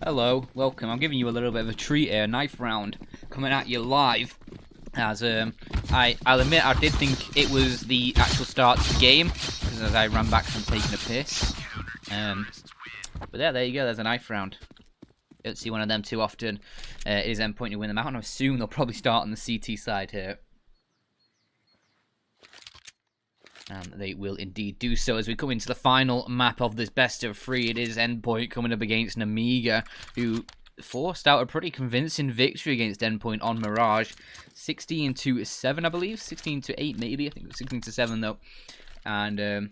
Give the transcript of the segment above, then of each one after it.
Hello, welcome. I'm giving you a little bit of a treat here, knife round, coming at you live. As I'll admit, I did think it was the actual start of the game, because as I ran back from taking a piss. But there you go. There's a knife round. Don't see one of them too often. It is Endpoint to win them out, and I assume they'll probably start on the CT side here. And they will indeed do so as we come into the final map of this best of three. It is Endpoint coming up against Nemiga, who forced out a pretty convincing victory against Endpoint on Mirage. 16-7, I believe. 16-8, maybe. I think it was 16-7, though. And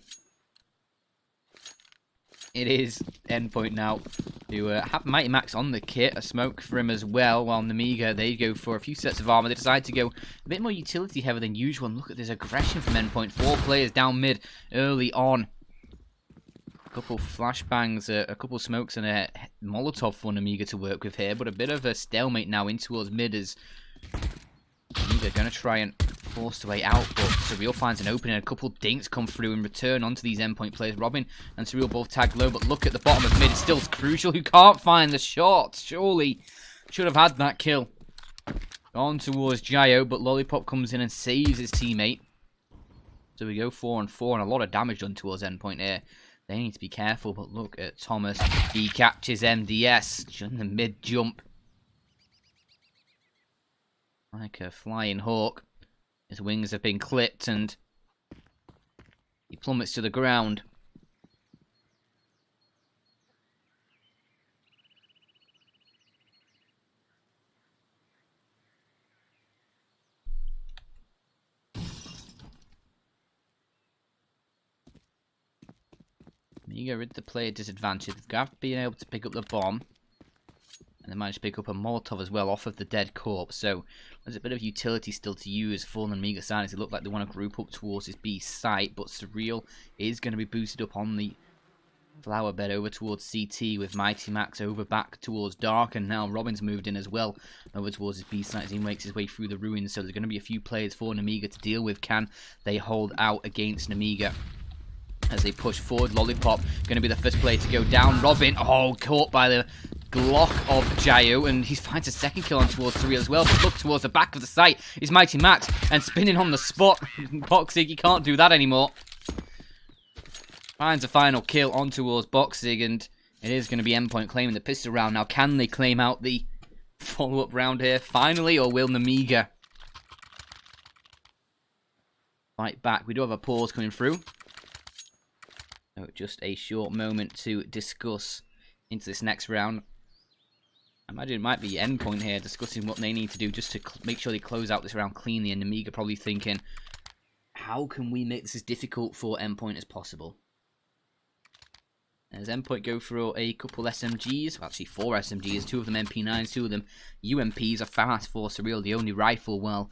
it is Endpoint now, who have Mighty Max on the kit, a smoke for him as well, while Nemiga, they go for a few sets of armor. They decide to go a bit more utility heavy than usual, and look at this aggression from Endpoint. 4 players down mid early on. A couple flashbangs, a couple smokes, and a Molotov for Nemiga to work with here, but a bit of a stalemate now in towards mid as Nemiga going to try and force the way out, but Surreal finds an opening, and a couple dinks come through and return onto these Endpoint players. Robin and Surreal both tag low, but look at the bottom of mid, it's still crucial, who can't find the shot. Surely should have had that kill. On towards Gio, but Lollipop comes in and saves his teammate. So we go 4-4, and a lot of damage done towards Endpoint here. They need to be careful, but look at Thomas. He catches MDS in the mid jump. Like a flying hawk. His wings have been clipped and he plummets to the ground. Nemiga rid the player disadvantage. They've been able to pick up the bomb. And they managed to pick up a Molotov as well off of the dead corpse. So there's a bit of utility still to use for the Nemiga side as it looked like they want to group up towards his B site. But Surreal is going to be boosted up on the flower bed over towards CT with Mighty Max over back towards Dark. And now Robin's moved in as well over towards his B site as he makes his way through the ruins. So there's going to be a few players for Nemiga to deal with. Can they hold out against Nemiga? As they push forward, Lollipop going to be the first player to go down. Robin, caught by the Glock of Gio, and he finds a second kill on towards Surreal as well. But look towards the back of the site is Mighty Max, and spinning on the spot. Boxig, he can't do that anymore. Finds a final kill on towards Boxig, and it is going to be Endpoint claiming the pistol round. Now, can they claim out the follow-up round here finally, or will Nemiga fight back? We do have a pause coming through. So just a short moment to discuss into this next round. I imagine it might be Endpoint here discussing what they need to do just to make sure they close out this round cleanly, and Nemiga probably thinking, how can we make this as difficult for Endpoint as possible? As Endpoint go through a couple SMGs, well, actually 4 SMGs, 2 of them MP9s, 2 of them UMPs, a fast for Surreal, the only rifle. Well,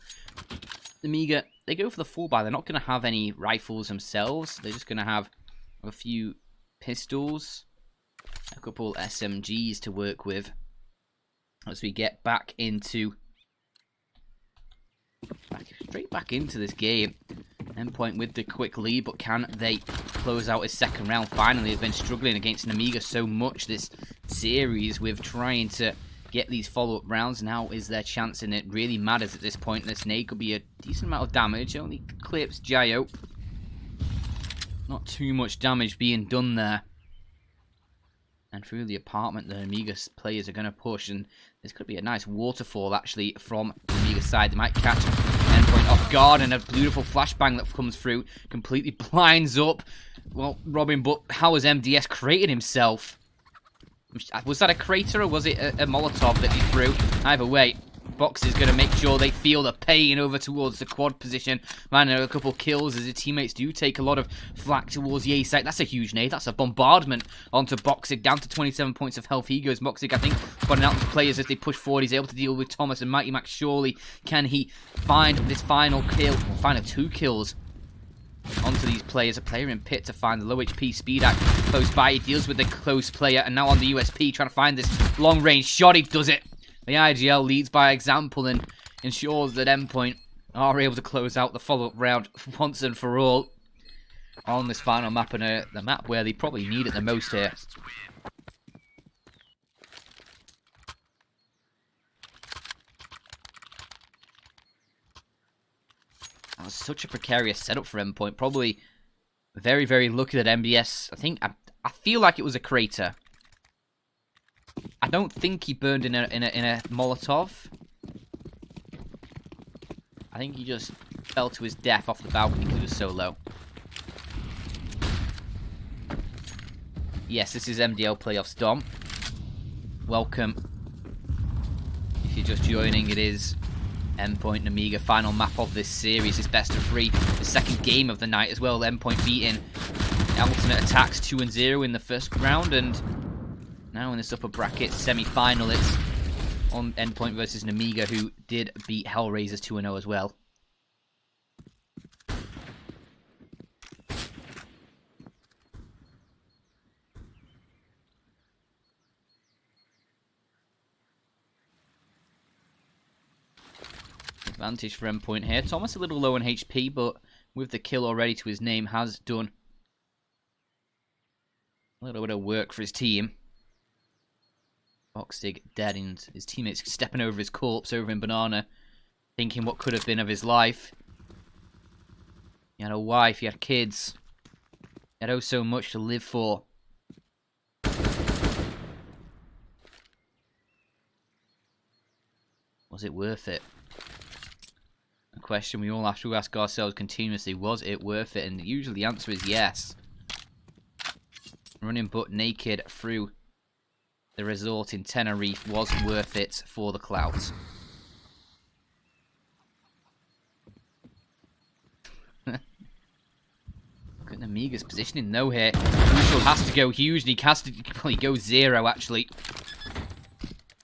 Nemiga, they go for the full buy. They're not going to have any rifles themselves. They're just going to have a few pistols, a couple SMGs to work with as we get back into straight back into this game. Endpoint with the quick lead, but can they close out his second round? Finally, they've been struggling against Nemiga so much this series with trying to get these follow-up rounds. Now is their chance, and it really matters at this point. This nade could be a decent amount of damage. Only clips Gio. Not too much damage being done there. And through the apartment, the Nemiga players are going to push. And this could be a nice waterfall, actually, from the Nemiga side. They might catch Endpoint off guard. And a beautiful flashbang that comes through completely blinds up, well, Robin. But how has MDS created himself? Was that a crater, or was it a Molotov that he threw? Either way, Box is going to make sure they feel the pain over towards the quad position. Man, a couple kills as his teammates do take a lot of flak towards the A site. That's a huge nade. That's a bombardment onto Boxig. Down to 27 points of health. He goes. Boxig, I think, spotting out the players as they push forward. He's able to deal with Thomas and Mighty Max. Surely can he find this final kill? Or final 2 kills onto these players. A player in pit to find the low HP speed act close by. He deals with the close player, and now on the USP trying to find this long range shot. He does it. The IGL leads by example and ensures that Endpoint are able to close out the follow-up round once and for all on this final map, and the map where they probably need it the most here. was such a precarious setup for Endpoint. Probably very, very lucky that MBS... I feel like it was a crater. I don't think he burned in a Molotov. I think he just fell to his death off the balcony because it was so low. Yes, this is MDL Playoffs Dom. Welcome. If you're just joining, it is Endpoint Nemiga, final map of this series. It's best of 3. The second game of the night as well. Endpoint beating Alternate Attacks 2-0 in the first round, and now in this upper bracket semi-final, it's on Endpoint versus Nemiga, who did beat Hellraisers 2-0 as well. Advantage for Endpoint here. Thomas a little low on HP, but with the kill already to his name, has done a little bit of work for his team. Oxig dead, and his teammates stepping over his corpse over in Banana, thinking what could have been of his life. He had a wife, he had kids. He had oh so much to live for. Was it worth it? A question we all have to ask ourselves continuously. Was it worth it? And usually the answer is yes. Running butt naked through the resort in Tenerife was worth it for the clout. Look at Nemiga's positioning though here. Crucial has to go huge, and he has to probably go 0 actually.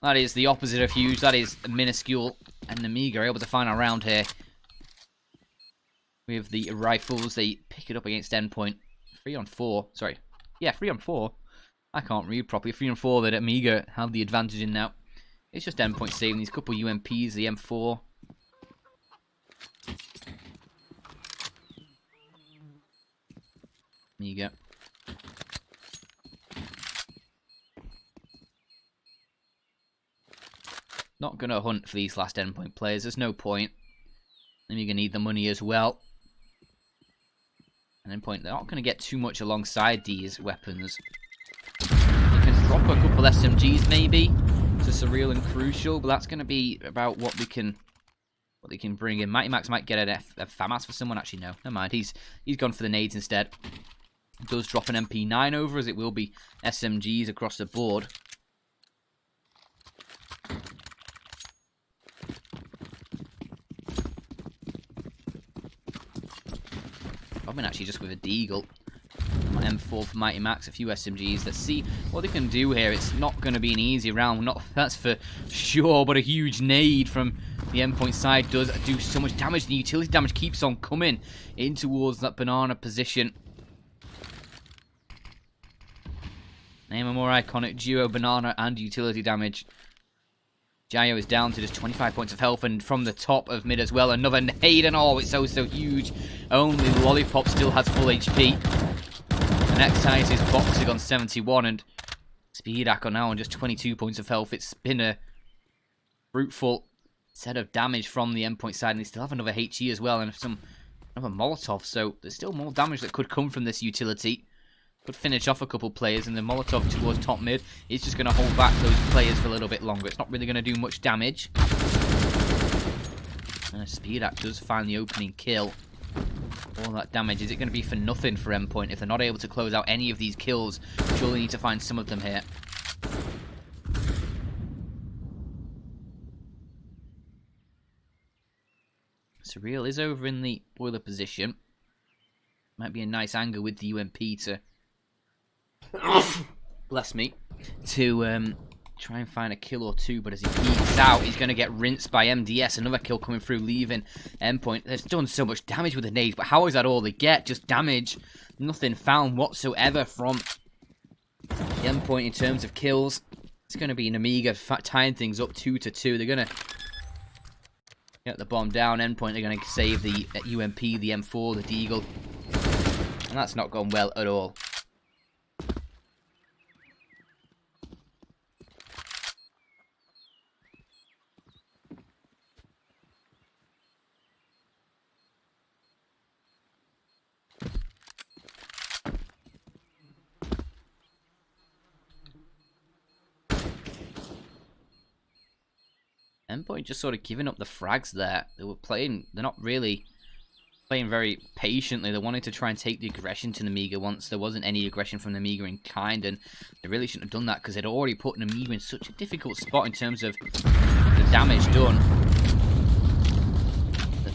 That is the opposite of huge. That is minuscule. And Nemiga are able to find a round here. With the rifles, they pick it up against Endpoint. 3 on 4. Sorry. Yeah, 3 on 4. I can't read properly. 3 on 4 that Nemiga have the advantage in now. It's just Endpoint saving these couple UMPs, the M4. Nemiga. Not going to hunt for these last Endpoint players. There's no point. Nemiga need the money as well. And Endpoint, they're not going to get too much alongside these weapons. You can drop a couple SMGs maybe to Surreal and Crucial, but that's going to be about what they can bring in. Mighty Max might get a FAMAS for someone. Actually, no. Never mind. He's gone for the nades instead. Does drop an MP9 over, as it will be SMGs across the board. Robin actually just with a Deagle. M4 for Mighty Max, a few SMGs. Let's see what they can do here. It's not going to be an easy round, that's for sure, but a huge nade from the Endpoint side does do so much damage. The utility damage keeps on coming in towards that Banana position. Name a more iconic duo, Banana and utility damage. Jayo is down to just 25 points of health, and from the top of mid as well, another nade, and oh, it's so huge. Only Lollipop still has full HP. The next highest is Boxing on 71, and Speedak on now on just 22 points of health. It's been a fruitful set of damage from the Endpoint side, and they still have another HE as well, and another Molotov, so there's still more damage that could come from this utility. Could finish off a couple players, and the Molotov towards top mid is just going to hold back those players for a little bit longer. It's not really going to do much damage. And Speedak does find the opening kill. All that damage, is it going to be for nothing for Endpoint if they're not able to close out any of these kills? Surely need to find some of them here. Surreal is over in the boiler position. Might be a nice angle with the UMP to... bless me. To try and find a kill or two, but as he peeks out, he's going to get rinsed by MDS. Another kill coming through, leaving Endpoint. They've done so much damage with the nades, but how is that all they get? Just damage. Nothing found whatsoever from the Endpoint in terms of kills. It's going to be Nemiga tying things up 2-2. They're going to get the bomb down. Endpoint, they're going to save the UMP, the M4, the Deagle. And that's not gone well at all. Endpoint just sort of giving up the frags there. They were playing, they're not really playing very patiently. They wanted to try and take the aggression to Nemiga once there wasn't any aggression from Nemiga in kind, and they really shouldn't have done that because they'd already put Nemiga in such a difficult spot in terms of the damage done. That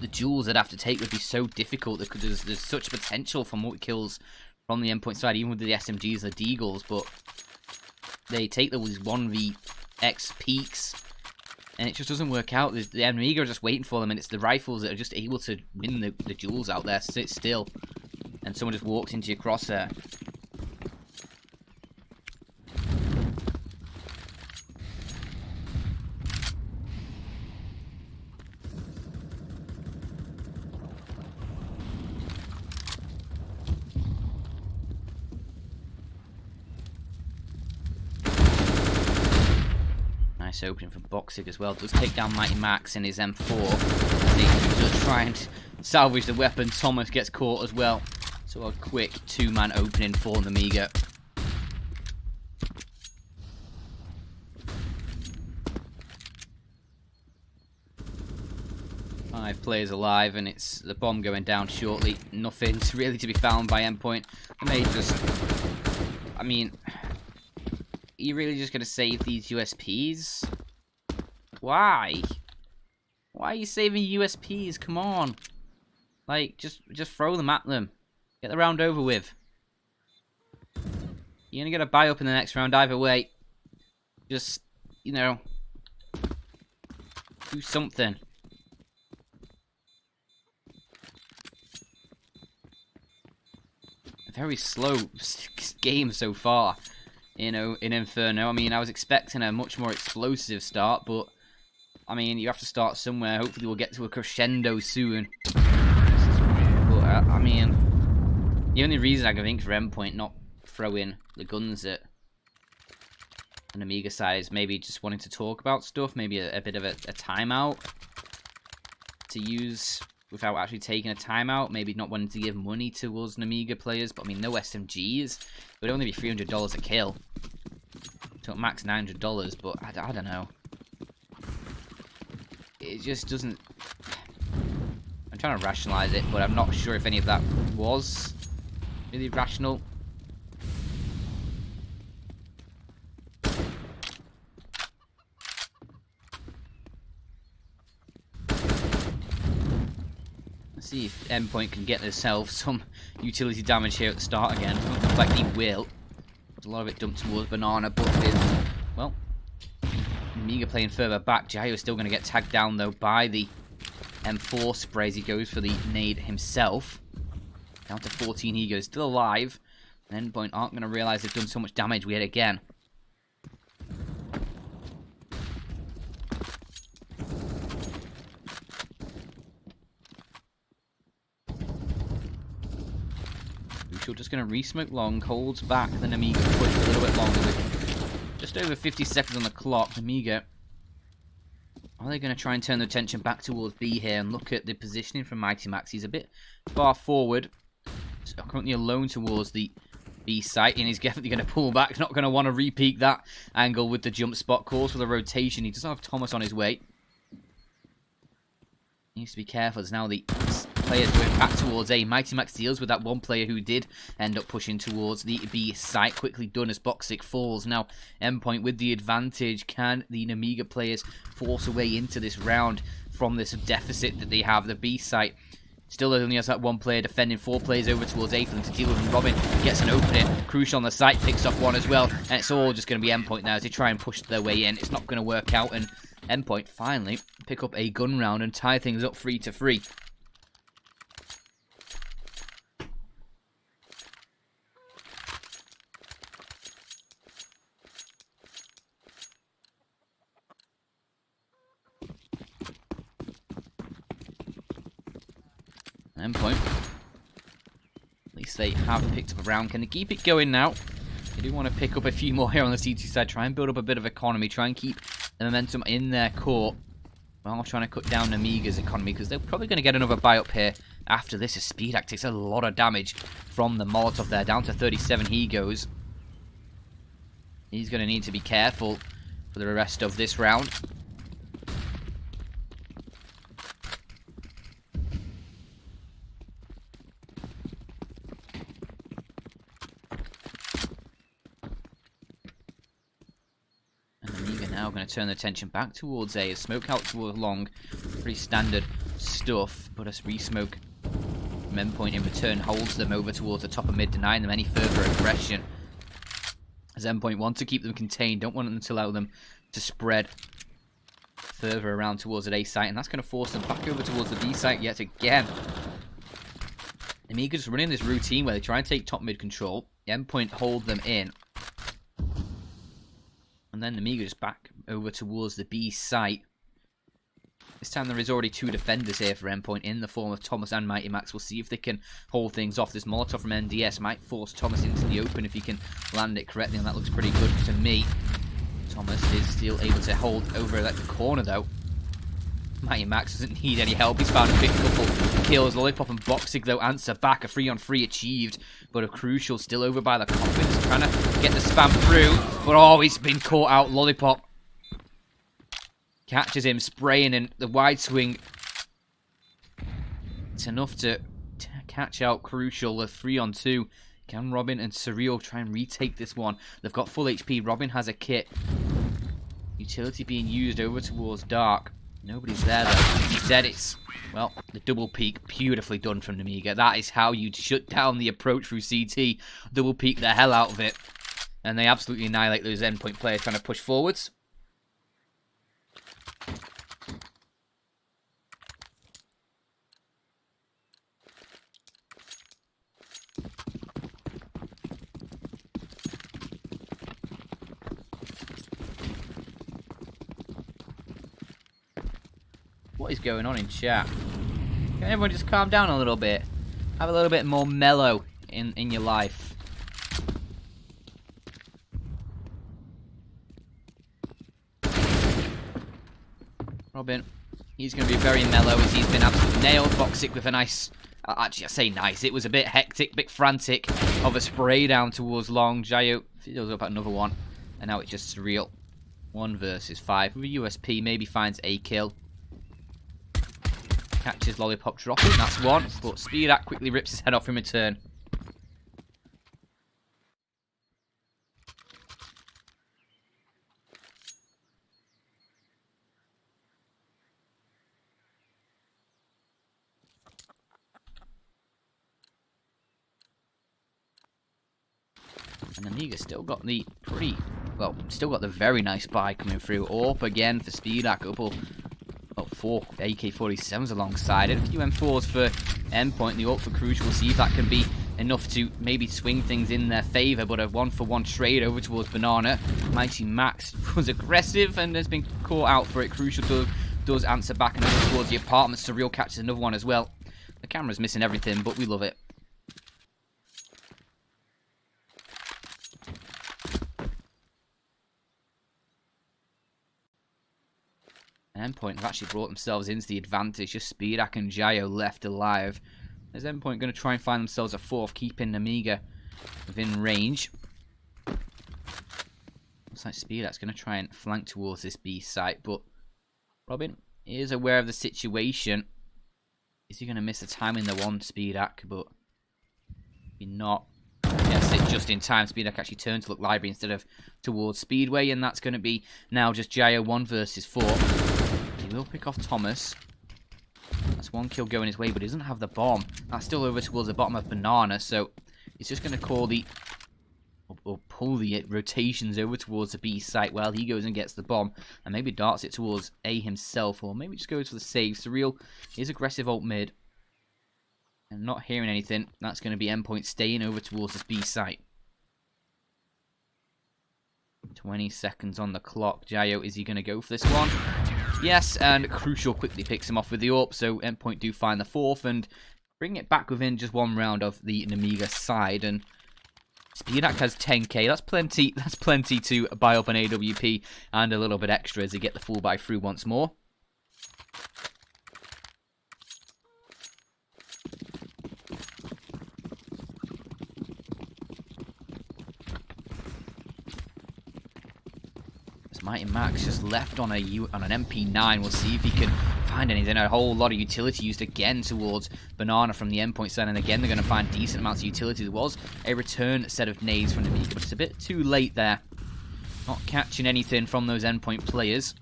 the duels they'd have to take would be so difficult because there's such potential for multi-kills from the Endpoint side, even with the SMGs and the Deagles, but they take those 1vx peaks and it just doesn't work out. The Nemiga are just waiting for them, and it's the rifles that are just able to win the duels out there. Sit still, and someone just walks into your crosshair. Nice opening from Boxig as well. Does take down Mighty Max in his M4. He does try and salvage the weapon. Thomas gets caught as well. So a quick two-man opening for Nemiga. Five players alive, and it's the bomb going down shortly. Nothing really to be found by Endpoint. And they just... I mean... Are you really just going to save these USPs? Why? Why are you saving USPs? Come on. Like, just throw them at them. Get the round over with. You're going to get a buy up in the next round either way. Just, you know, do something. A very slow game so far. You know, in Inferno. I mean, I was expecting a much more explosive start, but I mean, you have to start somewhere. Hopefully we'll get to a crescendo soon. But, I mean, the only reason I can think for Endpoint not throwing the guns at an Nemiga side is maybe just wanting to talk about stuff, maybe a bit of a timeout to use without actually taking a timeout, maybe not wanting to give money towards Nemiga players, but I mean, no SMGs. It would only be $300 a kill. So max $900, but I don't know. It just doesn't... I'm trying to rationalize it, but I'm not sure if any of that was really rational. See if Endpoint can get themselves some utility damage here at the start again. Doesn't look like he will. There's a lot of it dumped towards Banana, but with, well, Nemiga playing further back. Jayo is still going to get tagged down, though, by the M4 sprays. He goes for the nade himself. Down to 14 he goes. Still alive. And Endpoint aren't going to realise they've done so much damage yet again. Just going to re-smoke long, holds back the Nemiga push a little bit longer with just over 50 seconds on the clock. Nemiga, are they going to try and turn the attention back towards B here and look at the positioning from Mighty Max? He's a bit far forward, so currently alone towards the B site, and he's definitely going to pull back. He's not going to want to re-peek that angle with the jump spot. Calls for the rotation. He doesn't have Thomas on his way. He needs to be careful. There's now the players going back towards A. Mighty Max deals with that one player who did end up pushing towards the B site. Quickly done as Boxic falls. Now, Endpoint with the advantage. Can the Nemiga players force a way into this round from this deficit that they have? The B site still only has that one player defending. 4 players over towards A for them to deal with. And Robin gets an opening. Crucial on the site. Picks up one as well. And it's all just going to be Endpoint now as they try and push their way in. It's not going to work out. And Endpoint finally pick up a gun round and tie things up 3-3. Endpoint. At least they have picked up a round. Can they keep it going now? They do want to pick up a few more here on the C2 side. Try and build up a bit of economy. Try and keep the momentum in their court while trying to cut down Nemiga's economy, because they're probably going to get another buy up here after this. As Speedak takes a lot of damage from the Molotov there. Down to 37 he goes. He's going to need to be careful for the rest of this round. Now going to turn the attention back towards A. Smoke out towards long. Pretty standard stuff, but a re-smoke from Endpoint in return holds them over towards the top of mid, denying them any further aggression. As Endpoint want to keep them contained, don't want them to allow them to spread further around towards the A site, and that's going to force them back over towards the B site yet again. Nemiga just running this routine where they try and take top mid control. Endpoint hold them in. And then Nemiga just back over towards the B site. This time there is already two defenders here for Endpoint in the form of Thomas and Mighty Max. We'll see if they can hold things off. This Molotov from NDS might force Thomas into the open if he can land it correctly, and that looks pretty good to me. Thomas is still able to hold over at the corner though. Mighty Max doesn't need any help. He's found a big couple kills. Lollipop and Boxig though answer back. A 3-on-3 achieved, but a Crucial still over by the coffins, trying to get the spam through. But oh, he's been caught out. Lollipop catches him spraying in the wide swing. It's enough to catch out Crucial. A 3-on-2. Can Robin and Surreal try and retake this one? They've got full HP. Robin has a kit. Utility being used over towards Dark. Nobody's there though. Instead it's, well, the double peek. Beautifully done from Nemiga. That is how you shut down the approach through CT. Double peek the hell out of it. And they absolutely annihilate those Endpoint players trying to push forwards. What is going on in chat? Can everyone just calm down a little bit? Have a little bit more mellow in your life. Robin, he's going to be very mellow as he's been absolutely nailed. Boxic with a nice... actually, I say nice. It was a bit hectic, bit frantic of a spray down towards long. Jayo fills up at another one. And now it's just Surreal. 1 versus 5. With a USP, maybe finds a kill. Catches Lollipop dropping, that's one. But Speedak quickly rips his head off in return. And Nemiga still got the pretty... well, still got the very nice buy coming through. Orp again for Speedak. Couple... 4 AK-47s alongside it. A few M4s for Endpoint. The ult for Crucial. We'll see if that can be enough to maybe swing things in their favour. But a 1-for-1 trade over towards Banana. Mighty Max was aggressive and has been caught out for it. Crucial does answer back and over towards the apartment. Surreal catches another one as well. The camera's missing everything, but we love it. Endpoint have actually brought themselves into the advantage. Just Speedak and Jayo left alive. Is Endpoint going to try and find themselves a 4th, keeping Nemiga within range? Looks like Speedak's going to try and flank towards this B site, but Robin is aware of the situation. Is he going to miss a time in the one, Speedak? But maybe not. Yes, it's just in time. Speedak actually turned to look library instead of towards Speedway, and that's going to be now just Jayo 1 versus 4. He will pick off Thomas. That's 1 kill going his way, but he doesn't have the bomb. That's still over towards the bottom of Banana, so he's just going to call the... or pull the rotations over towards the B site while he goes and gets the bomb, and maybe darts it towards A himself, or maybe just goes for the save. Surreal is aggressive ult mid. And not hearing anything, that's going to be Endpoint staying over towards this B site. 20 seconds on the clock. Jayo, is he going to go for this one? Yes, and Crucial quickly picks him off with the AWP, so Endpoint do find the 4th and bring it back within just 1 round of the Nemiga side. And Speedak has 10k. That's plenty to buy up an AWP and a little bit extra as they get the full buy through once more. Mighty Max just left on an MP9. We'll see if he can find anything. A whole lot of utility used again towards Banana from the Endpoint side, and again they're going to find decent amounts of utility. There was a return set of nades from Nemiga, but it's a bit too late there. Not catching anything from those Endpoint players.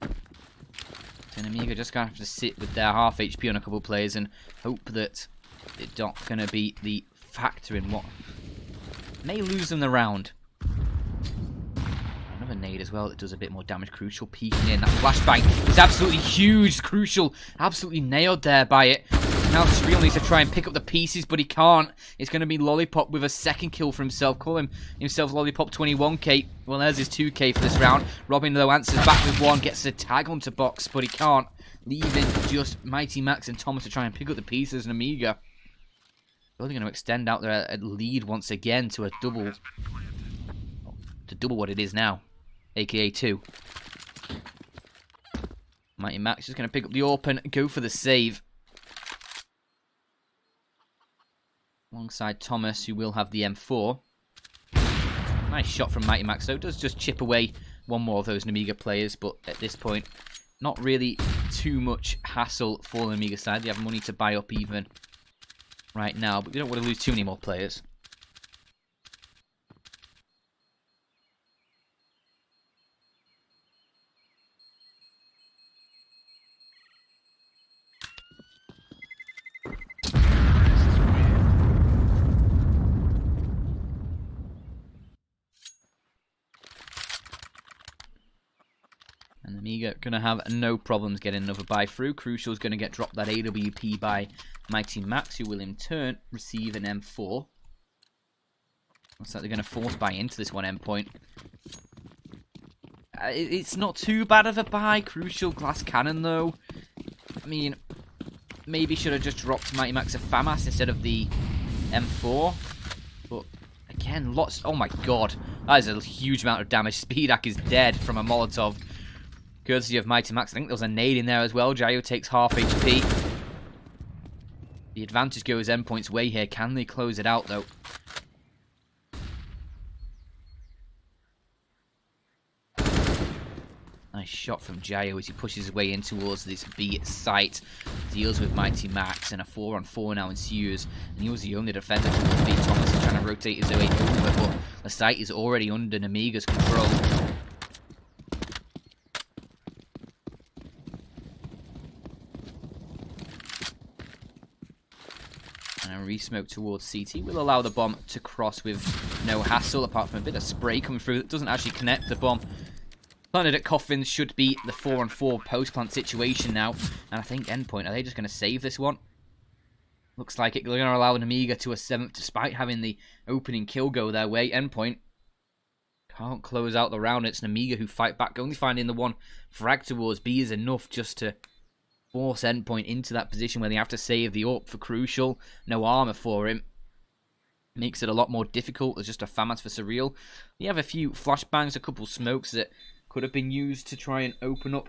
So Nemiga just going to have to sit with their half HP on a couple of players and hope that it's not going to be the factor in what may lose them the round. Another nade as well that does a bit more damage. Crucial peeking in. That flashbang is absolutely huge. Crucial absolutely nailed there by it. Now Surreal needs to try and pick up the pieces, but he can't. It's going to be Lollipop with a second kill for himself. Call himself Lollipop 21k. Well, there's his 2k for this round. Robin, though, answers back with one. Gets a tag onto box, but he can't. Leaving just Mighty Max and Thomas to try and pick up the pieces. And Nemiga really going to extend out their lead once again to a double. To double what it is now, aka 2. Mighty Max just going to pick up the open, go for the save. Alongside Thomas, who will have the M4. Nice shot from Mighty Max, though. It does just chip away one more of those Nemiga players, but at this point, not really too much hassle for the Nemiga side. They have money to buy up even right now, but we don't want to lose too many more players. And Nemiga going to have no problems getting another buy through. Crucial's going to get dropped that AWP by Mighty Max, who will in turn receive an M4. Looks like they're going to force buy into this one Endpoint. It's not too bad of a buy. Crucial glass cannon, though. I mean, maybe should have just dropped Mighty Max a FAMAS instead of the M4. But again, lots. Oh my god. That is a huge amount of damage. Speedak is dead from a Molotov. Courtesy of Mighty Max. I think there was a nade in there as well. Jayo takes half HP. The advantage goes Endpoint's way here. Can they close it out, though? Nice shot from Jayo as he pushes his way in towards this B site. Deals with Mighty Max, and a 4-on-4 now ensues. And he was the only defender towards B. Thomas is trying to rotate his way over, but the site is already under Nemiga's control. And a re-smoke towards CT will allow the bomb to cross with no hassle, apart from a bit of spray coming through that doesn't actually connect. The bomb planted at Coffins should be the 4-on-4 post-plant situation now. And I think Endpoint, are they just going to save this one? Looks like it. They're going to allow Nemiga to a 7th despite having the opening kill go their way. Endpoint can't close out the round. It's Nemiga who fight back. Only finding the one frag towards B is enough just to force Endpoint into that position where they have to save the AWP for Crucial. No armor for him. Makes it a lot more difficult. There's just a FAMAS for Surreal. You have a few flashbangs, a couple smokes that could have been used to try and open up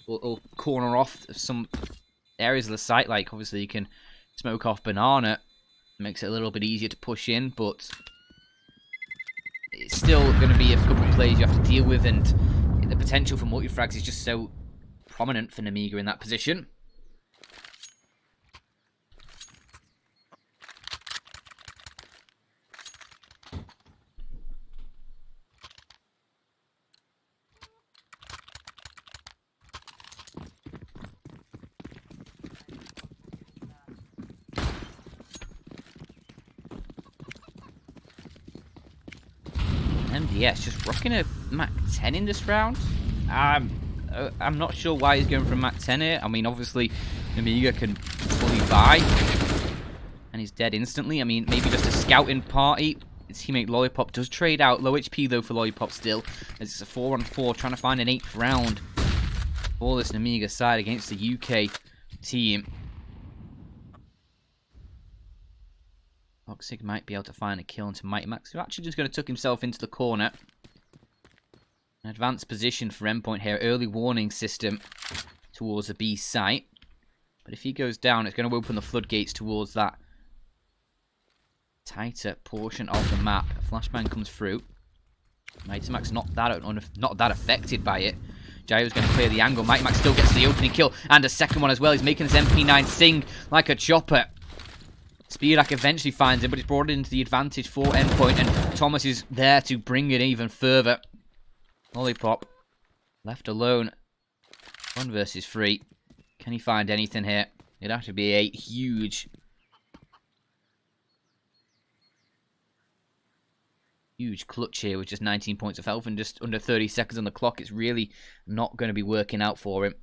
or corner off some areas of the site. Like, obviously, you can smoke off Banana. Makes it a little bit easier to push in, but it's still going to be a couple of plays you have to deal with, and the potential for multi-frags is just so prominent for Nemiga in that position. MDS just rocking a Mac 10 in this round. I'm not sure why he's going for a Mac 10 here. I mean, obviously, Nemiga can fully buy, and he's dead instantly. I mean, maybe just a scouting party. His teammate Lollipop does trade out. Low HP, though, for Lollipop still. As it's a 4-on-4, trying to find an 8th round for this Nemiga side against the UK team. Toxic might be able to find a kill into Mighty Max, who actually just going to tuck himself into the corner. An advanced position for Endpoint here. Early warning system towards the B site. But if he goes down, it's going to open the floodgates towards that tighter portion of the map. A flashbang comes through. Mighty Max not that affected by it. Jayo's going to clear the angle. Mighty Max still gets the opening kill. And a second one as well. He's making his MP9 sing like a chopper. Speedak eventually finds him, but it's brought into the advantage for Endpoint, and Thomas is there to bring it even further. Lollipop. Left alone. 1 versus 3. Can he find anything here? It'd have to be a huge clutch here with just 19 points of health and just under 30 seconds on the clock. It's really not going to be working out for him.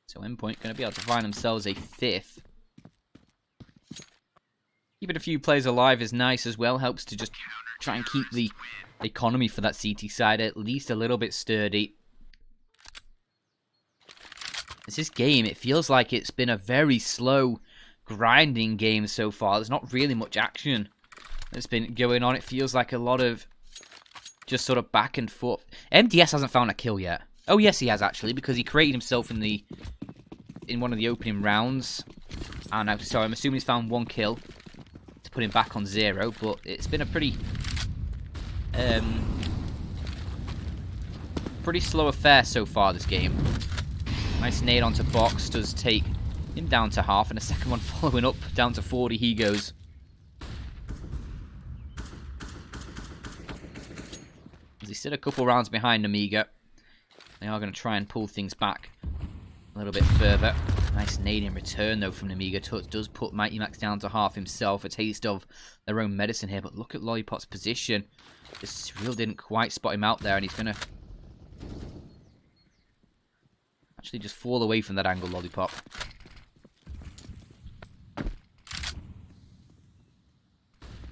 So Endpoint going to be able to find themselves a 5th. Keeping a few players alive is nice as well. Helps to just try and keep the economy for that CT side at least a little bit sturdy. This game, it feels like it's been a very slow, grinding game so far. There's not really much action that's been going on. It feels like a lot of just sort of back and forth. MDS hasn't found a kill yet. Oh, yes, he has, actually, because he created himself in one of the opening rounds. And so I'm assuming he's found 1 kill to put him back on 0, but it's been a pretty slow affair so far, this game. Nice nade onto box, does take him down to half, and a second one following up, down to 40 he goes. As he's still a couple rounds behind Nemiga. They are going to try and pull things back a little bit further. Nice nade in return, though, from Nemiga. Does put Mighty Max down to half himself. A taste of their own medicine here. But look at Lollipop's position. This Surreal didn't quite spot him out there, and he's going to actually just fall away from that angle, Lollipop.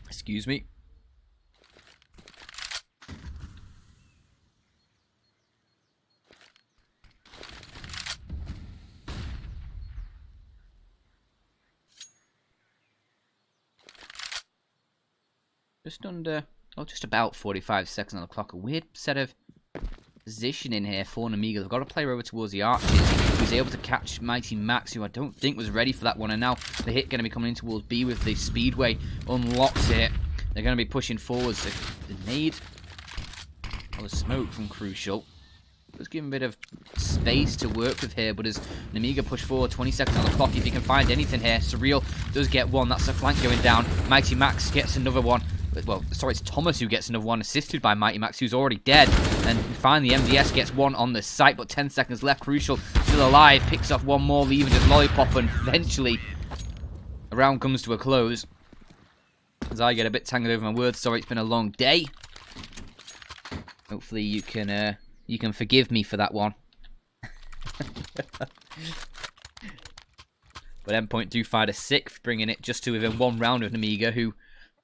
Excuse me. Just about 45 seconds on the clock. A weird set of positioning here for Nemiga. They've got a player over towards the arches. He was able to catch Mighty Max, who I don't think was ready for that one. And now the hit going to be coming in towards B with the Speedway unlocked it. They're going to be pushing forwards. The nade. Oh, the smoke from Crucial. Let's give him a bit of space to work with here, but as Nemiga push forward, 20 seconds on the clock, if he can find anything here. Surreal does get one. That's the flank going down. Mighty Max gets another one. Well, sorry, it's Thomas who gets another one, assisted by Mighty Max, who's already dead. And finally, MDS gets one on the site, but 10 seconds left. Crucial still alive, picks off one more, leaving just Lollipop, and eventually the round comes to a close. As I get a bit tangled over my words, sorry, it's been a long day. Hopefully you can forgive me for that one. But Endpoint do find a 6th, bringing it just to within 1 round of Nemiga, who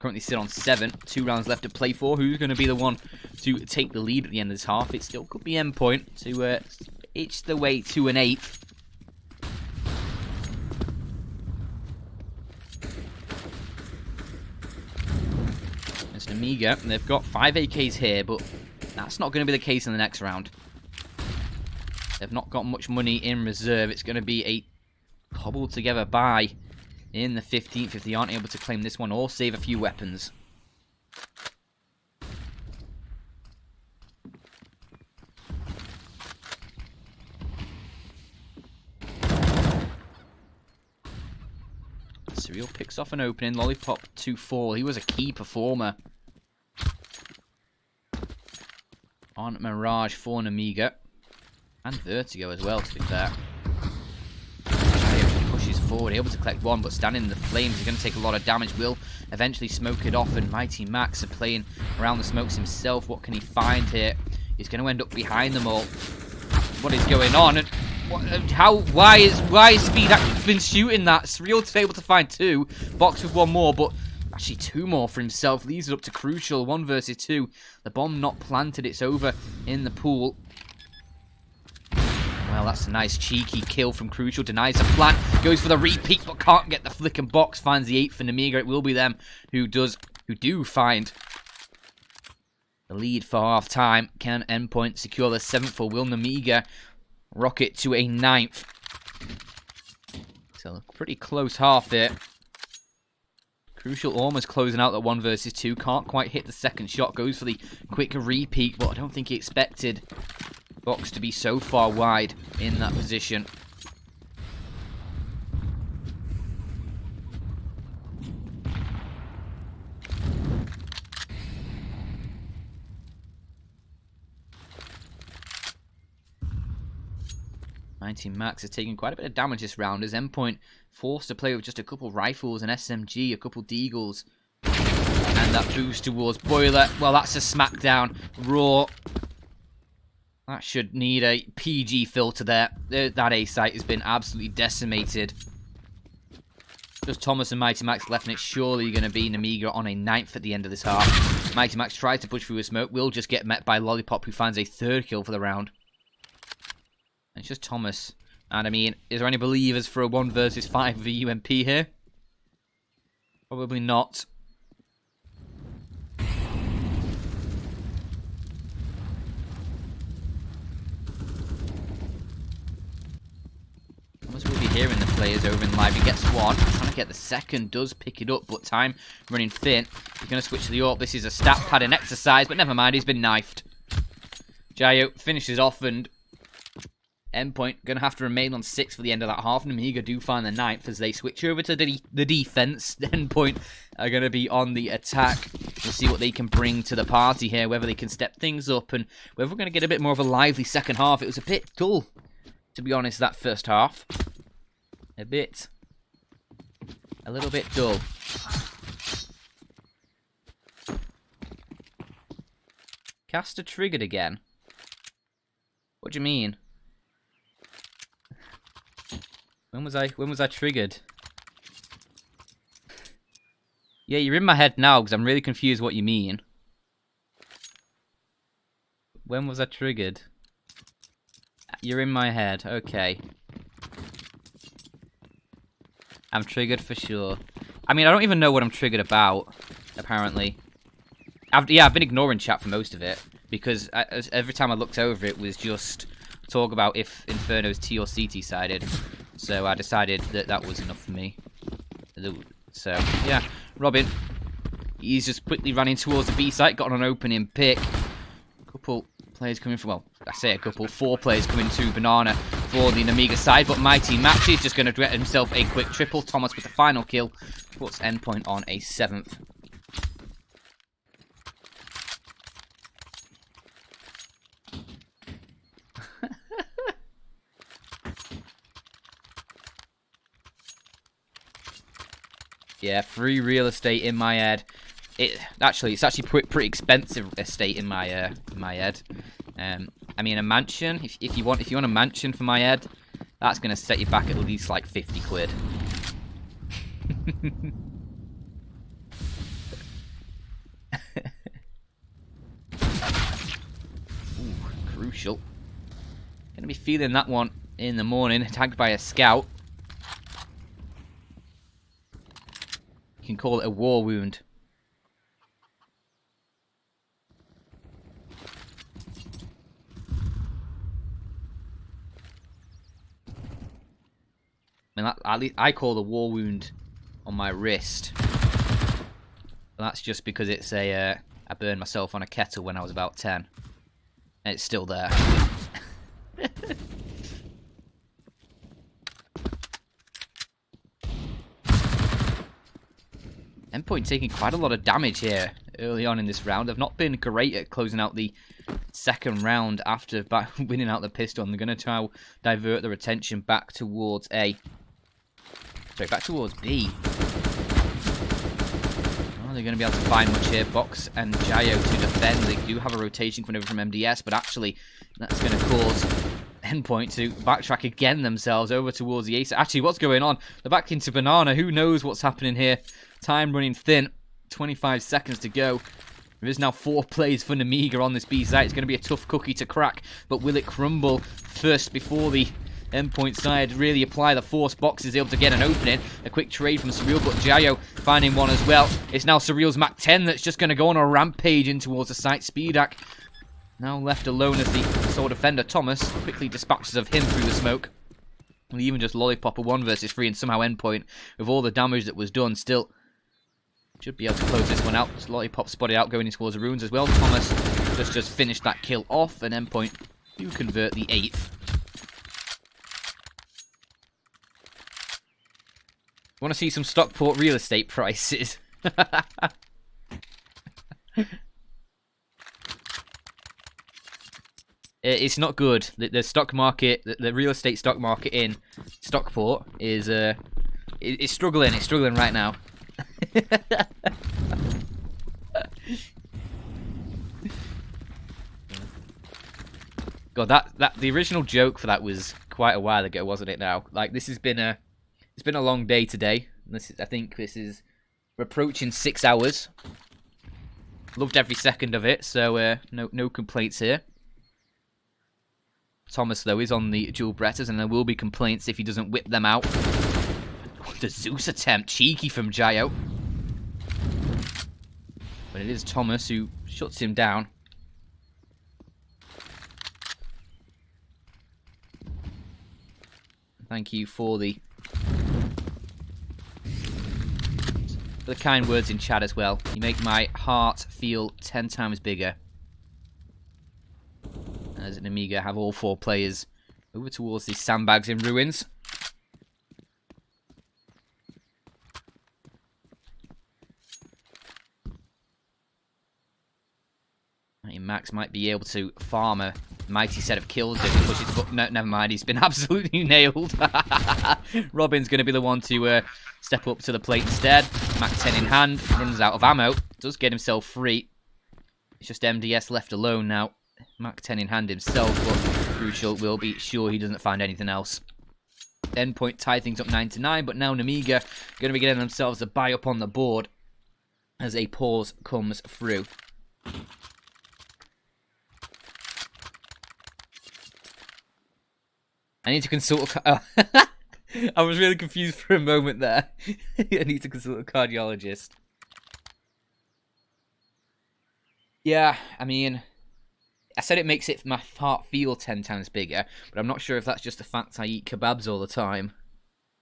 currently sit on 7. 2 rounds left to play for. Who's going to be the one to take the lead at the end of this half? It still could be Endpoint to itch the way to an 8th. It's Nemiga, and they've got 5 AKs here, but that's not going to be the case in the next round. They've not got much money in reserve. It's going to be a cobbled together buy in the 15th if they aren't able to claim this one or save a few weapons. Surreal picks off an opening. Lollipop 2-4. He was a key performer on Mirage for Nemiga. And Vertigo as well, to be fair. Pushes forward, able to collect one, but standing in the flames is going to take a lot of damage. Will eventually smoke it off, and Mighty Max are playing around the smokes himself. What can he find here? He's going to end up behind them all. What is going on? And why is Speed been shooting that? Surreal's able to find 2. Box with 1 more, but actually 2 more for himself. Leaves it up to Crucial. 1 versus 2. The bomb not planted. It's over in the pool. Well, that's a nice cheeky kill from Crucial. Denies the plant. Goes for the repeat, but can't get the flick and box. Finds the 8 for Nemiga. It will be them who do find the lead for half time. Can Endpoint secure the 7th, or will Nemiga rocket to a 9th? So pretty close half there. Crucial almost closing out that 1 versus 2. Can't quite hit the second shot. Goes for the quick repeat, but I don't think he expected Box to be so far wide in that position. Max is taking quite a bit of damage this round as Endpoint forced to play with just a couple rifles, an SMG, a couple deagles, and that boost towards Boiler. Well, that's a smackdown. Raw. That should need a PG filter there. That A site has been absolutely decimated. Just Thomas and Mighty Max left, and it's surely going to be Nemiga on a 9th at the end of this half. Mighty Max tries to push through a smoke, will just get met by Lollipop, who finds a 3rd kill for the round. It's just Thomas. And I mean, is there any believers for a 1 versus 5 with a UMP here? Probably not. Thomas will be hearing the players over in live. He gets 1. Trying to get the 2nd. Does pick it up, but time running thin. He's going to switch to the AWP. This is a stat padding exercise, but never mind. He's been knifed. Jayo finishes off, and Endpoint going to have to remain on 6 for the end of that half. Nemiga do find the 9th as they switch over to the defense. Endpoint are going to be on the attack. We'll see what they can bring to the party here, whether they can step things up, and whether we're going to get a bit more of a lively second half. It was a bit dull, to be honest, that first half. A little bit dull. Caster triggered again. What do you mean? When was I triggered? Yeah, you're in my head now because I'm really confused what you mean. When was I triggered? You're in my head. Okay. I'm triggered for sure. I mean, I don't even know what I'm triggered about, apparently. I've been ignoring chat for most of it because every time I looked over it was just talk about if Inferno's T or CT sided. So I decided that that was enough for me. So, yeah. Robin, he's just quickly running towards the B site, got an opening pick. A couple players coming from, well, I say a couple, 4 players coming to Banana for the Nemiga side, but Mighty Max is just going to get himself a quick triple. Thomas with the final kill puts Endpoint on a 7th. Yeah, free real estate in my head. It's actually pretty expensive estate in my head. I mean, a mansion. If you want a mansion for my head, that's gonna set you back at least like 50 quid. Ooh, crucial. Gonna be feeling that one in the morning. Tagged by a scout. You can call it a war wound. I mean, at least I call the war wound on my wrist. But that's just because it's I burned myself on a kettle when I was about 10. And it's still there. Endpoint taking quite a lot of damage here early on in this round. They've not been great at closing out the second round after winning out the pistol. And they're going to try to divert their attention back towards A. Sorry, back towards B. Oh, they're going to be able to find much here. Box and Jayo to defend. They do have a rotation coming over from MDS, but actually that's going to cause Endpoint to backtrack again themselves over towards the ace. Actually, what's going on? They're back into Banana. Who knows what's happening here? Time running thin. 25 seconds to go. There is now 4 plays for Nemiga on this B site. It's going to be a tough cookie to crack, but will it crumble first before the Endpoint side really apply the force? Box is able to get an opening. A quick trade from Surreal, but Jayo finding one as well. It's now Surreal's Mac 10 that's just going to go on a rampage in towards the site. Speedak now left alone as the sole defender. Thomas quickly dispatches of him through the smoke. And even just Lollipop a 1 versus 3, and somehow Endpoint, with all the damage that was done, still Should be able to close this one out. Lollipop spotted out going in towards the ruins as well. Thomas just finished that kill off, and Endpoint do convert the 8th. Want to see some Stockport real estate prices? It's not good. The stock market, the real estate stock market in Stockport is it's struggling. It's struggling right now. God, that the original joke for that was quite a while ago, wasn't it? Now, like, this has been it's been a long day today. I think we're approaching 6 hours. Loved every second of it, so no complaints here. Thomas, though, is on the dual Bretters, and there will be complaints if he doesn't whip them out. The Zeus attempt, cheeky from Gio. But it is Thomas who shuts him down. Thank you for the kind words in chat as well. You make my heart feel 10 times bigger. As Nemiga have all 4 players over towards the sandbags in ruins. Max might be able to farm a mighty set of kills if he pushes, but no, never mind, he's been absolutely nailed. Robin's going to be the one to step up to the plate instead. Max 10 in hand, runs out of ammo, does get himself free. It's just MDS left alone now. Max 10 in hand himself, but Crucial will be sure he doesn't find anything else. Endpoint tie things up 9-9, but now Nemiga going to be getting themselves a buy up on the board as a pause comes through. I need to consult a I was really confused for a moment there. I need to consult a cardiologist. Yeah, I mean, I said it makes my heart feel 10 times bigger, but I'm not sure if that's just the fact I eat kebabs all the time.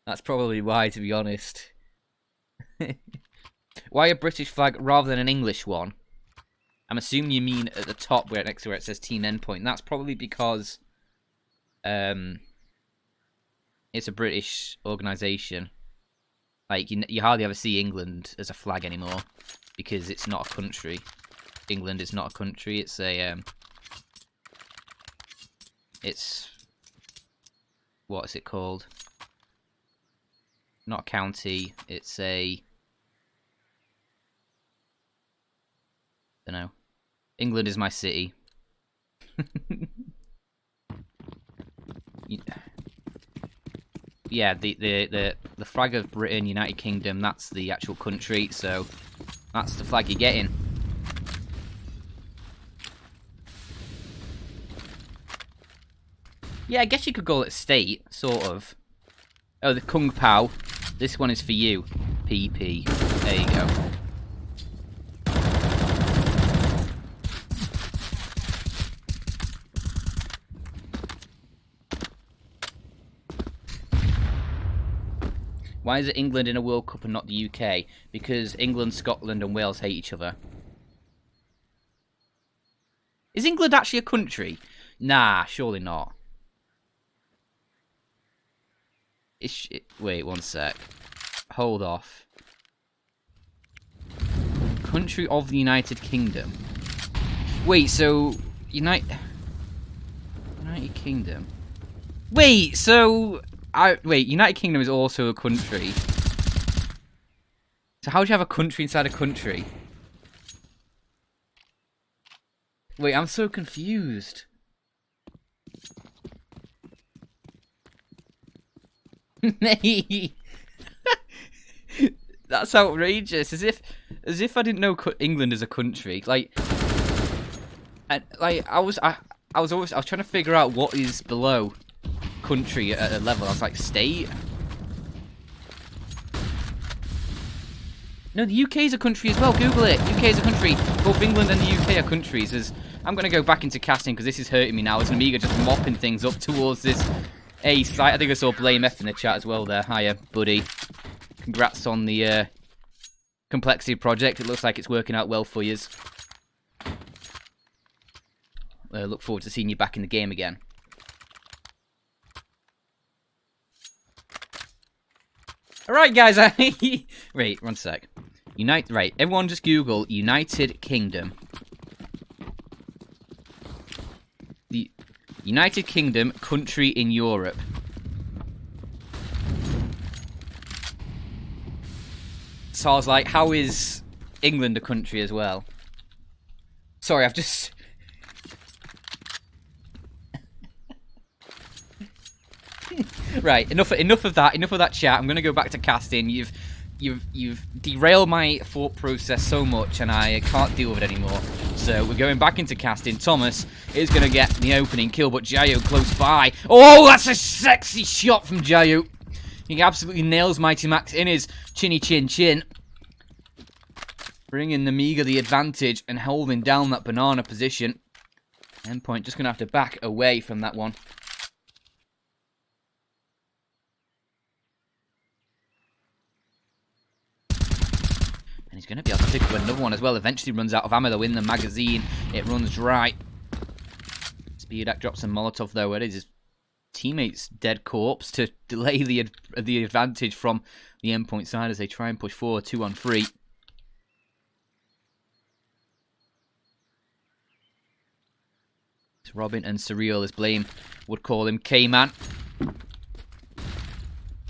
That's probably why, to be honest. Why a British flag rather than an English one? I'm assuming you mean at the top next to where it says Team Endpoint. That's probably because it's a British organisation. Like, you hardly ever see England as a flag anymore because it's not a country. England is not a country. It's a what is it called? Not a county. It's a, I don't know. England is my city. Yeah, the flag of Britain, United Kingdom, that's the actual country, so that's the flag you're getting. Yeah, I guess you could call it state, sort of. Oh, the Kung Pao. This one is for you. PP. There you go. Why is it England in a World Cup and not the UK? Because England, Scotland and Wales hate each other. Is England actually a country? Nah, surely not. Wait, one sec. Hold off. Country of the United Kingdom. Wait, so United Kingdom. Wait, so wait, United Kingdom is also a country. So how do you have a country inside a country? Wait, I'm so confused. That's outrageous. As if I didn't know England as a country. I was trying to figure out what is below country at a level. I was like, state? No, the UK is a country as well. Google it. UK is a country. Both England and the UK are countries. I'm going to go back into casting because this is hurting me now. As Nemiga just mopping things up towards this A site. I think I saw Blame F in the chat as well there. Hiya, buddy. Congrats on the complexity project. It looks like it's working out well for you. Look forward to seeing you back in the game again. Alright, guys. Wait, one sec. Right, everyone just Google United Kingdom. The United Kingdom, country in Europe. So I was like, how is England a country as well? Sorry, I've just... Right, enough of that chat. I'm gonna go back to casting. You've derailed my thought process so much, and I can't deal with it anymore. So we're going back into casting. Thomas is gonna get the opening kill, but Jayo close by. Oh, that's a sexy shot from Jayo. He absolutely nails Mighty Max in his chinny chin chin, bringing Nemiga the advantage and holding down that banana position. Endpoint just gonna have to back away from that one. And he's going to be able to pick up another one as well. Eventually runs out of ammo, though, in the magazine. It runs dry. Speedak drops a Molotov, though. It is his teammate's dead corpse to delay the advantage from the Endpoint side as they try and push forward 2-on-3. It's Robin and Surreal, as Blame would call him, K-Man.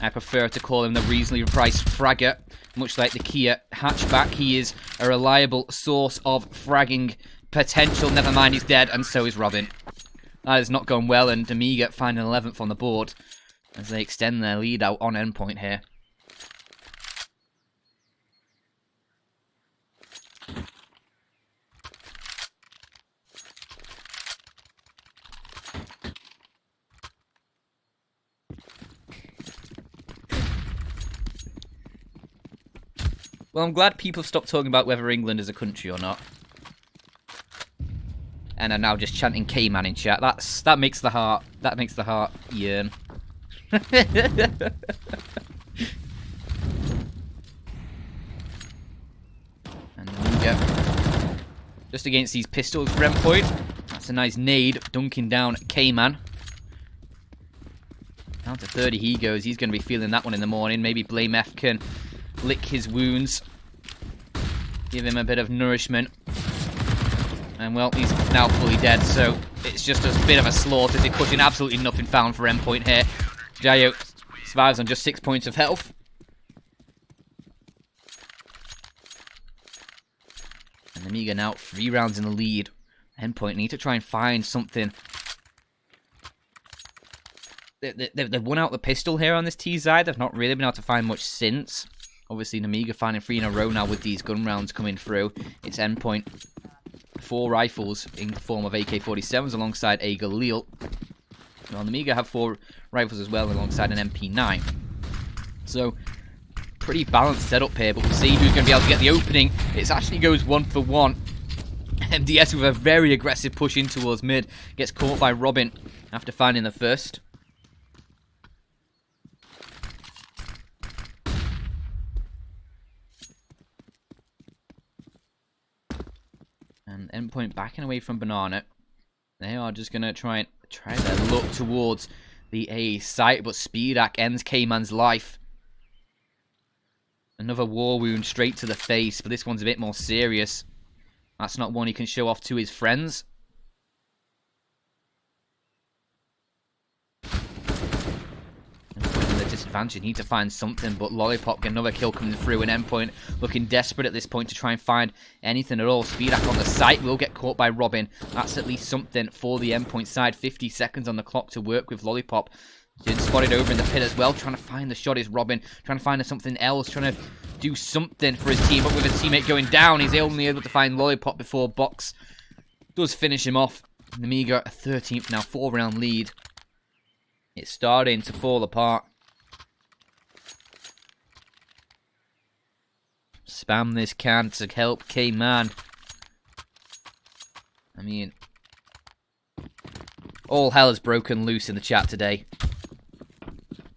I prefer to call him the reasonably priced fragger. Much like the Kia hatchback, he is a reliable source of fragging potential. Never mind, he's dead, and so is Robin. That is not going well, and Nemiga find an 11th on the board as they extend their lead out on Endpoint here. Well, I'm glad people have stopped talking about whether England is a country or not. And are now just chanting K-Man in chat. That makes the heart yearn. And Nemiga just against these pistols for Endpoint. That's a nice nade, dunking down K-Man. Down to 30 he goes. He's going to be feeling that one in the morning. Maybe Blame F can lick his wounds, give him a bit of nourishment, and well, he's now fully dead, so it's just a bit of a slaughter. They're pushing absolutely nothing found for Endpoint here. Jayo survives on just 6 points of health. And Nemiga now 3 rounds in the lead. Endpoint need to try and find something. They've won out the pistol here on this T side. They've not really been able to find much since. Obviously, Nemiga finding 3 in a row now with these gun rounds coming through. It's Endpoint. 4 rifles in the form of AK-47s alongside a Galil. Well, Nemiga have 4 rifles as well alongside an MP9. So, pretty balanced setup here, but we'll see who's going to be able to get the opening. It actually goes 1 for 1. MDS with a very aggressive push in towards mid. Gets caught by Robin after finding the first. And Endpoint backing away from Banana. They are just going to try their luck towards the A site, but Speedak ends K-Man's life. Another war wound straight to the face, but this one's a bit more serious. That's not one he can show off to his friends. Disadvantage, need to find something, but Lollipop get another kill coming through, and Endpoint looking desperate at this point to try and find anything at all. Speedak on the site will get caught by Robin. That's at least something for the Endpoint side. 50 seconds on the clock to work with Lollipop. He's spotted over in the pit as well, trying to find the shot is Robin, trying to find something else, trying to do something for his team, but with his teammate going down, he's only able to find Lollipop before Box does finish him off. Nemiga, a 13th now, 4-round lead. It's starting to fall apart. Spam this can to help K-Man. I mean, all hell has broken loose in the chat today.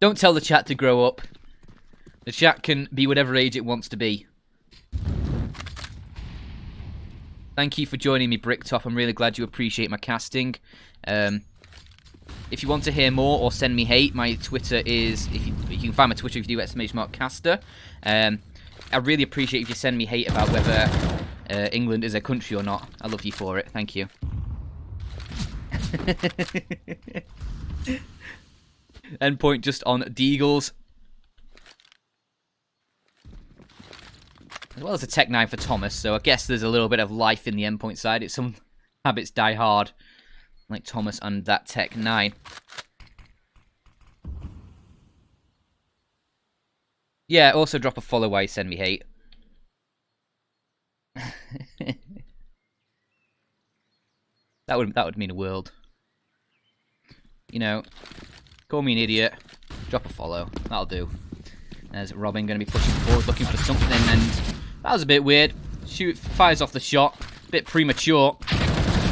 Don't tell the chat to grow up. The chat can be whatever age it wants to be. Thank you for joining me, Bricktop. I'm really glad you appreciate my casting. If you want to hear more or send me hate, my Twitter is, you can find my Twitter if you do !caster. I really appreciate if you send me hate about whether England is a country or not. I love you for it. Thank you. Endpoint just on Deagles. As well as a Tech 9 for Thomas, so I guess there's a little bit of life in the Endpoint side. It's some habits die hard, like Thomas and that Tech 9. Yeah, also drop a follow while you send me hate. That would mean a world. You know, call me an idiot, drop a follow, that'll do. There's Robin going to be pushing forward, looking for something, and that was a bit weird. Fires off the shot, bit premature.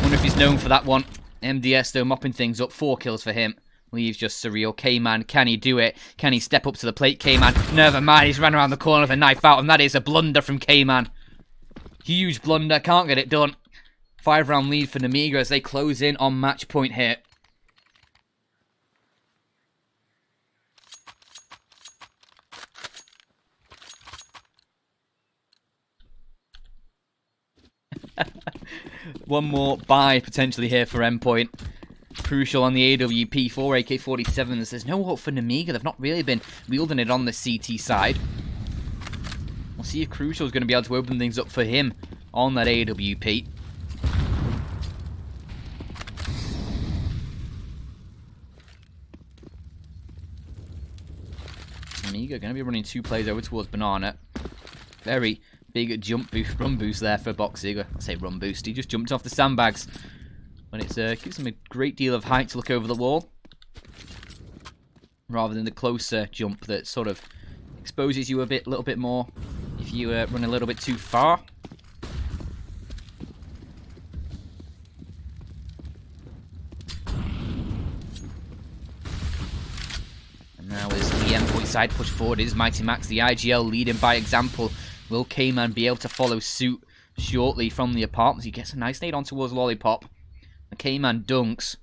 Wonder if he's known for that one. MDS though mopping things up, 4 kills for him. Leaves just Surreal. K-Man, can he do it? Can he step up to the plate? K-Man, never mind, he's ran around the corner with a knife out, and that is a blunder from K-Man. Huge blunder, can't get it done. 5-round lead for Nemiga as they close in on match point here. One more buy potentially here for Endpoint. Crucial on the AWP, 4 AK-47s. There's no hope for Nemiga. They've not really been wielding it on the CT side. We'll see if Crucial is going to be able to open things up for him on that AWP. Nemiga going to be running 2 plays over towards Banana. Very big jump boost, run boost there for Boxing. I say run boost, he just jumped off the sandbags. But it gives him a great deal of height to look over the wall. Rather than the closer jump that sort of exposes you a little bit more if you run a little bit too far. And now as the Endpoint side push forward is Mighty Max, the IGL leading by example. Will K-Man be able to follow suit shortly from the apartments? He gets a nice nade on towards Lollipop. The K-Man dunks.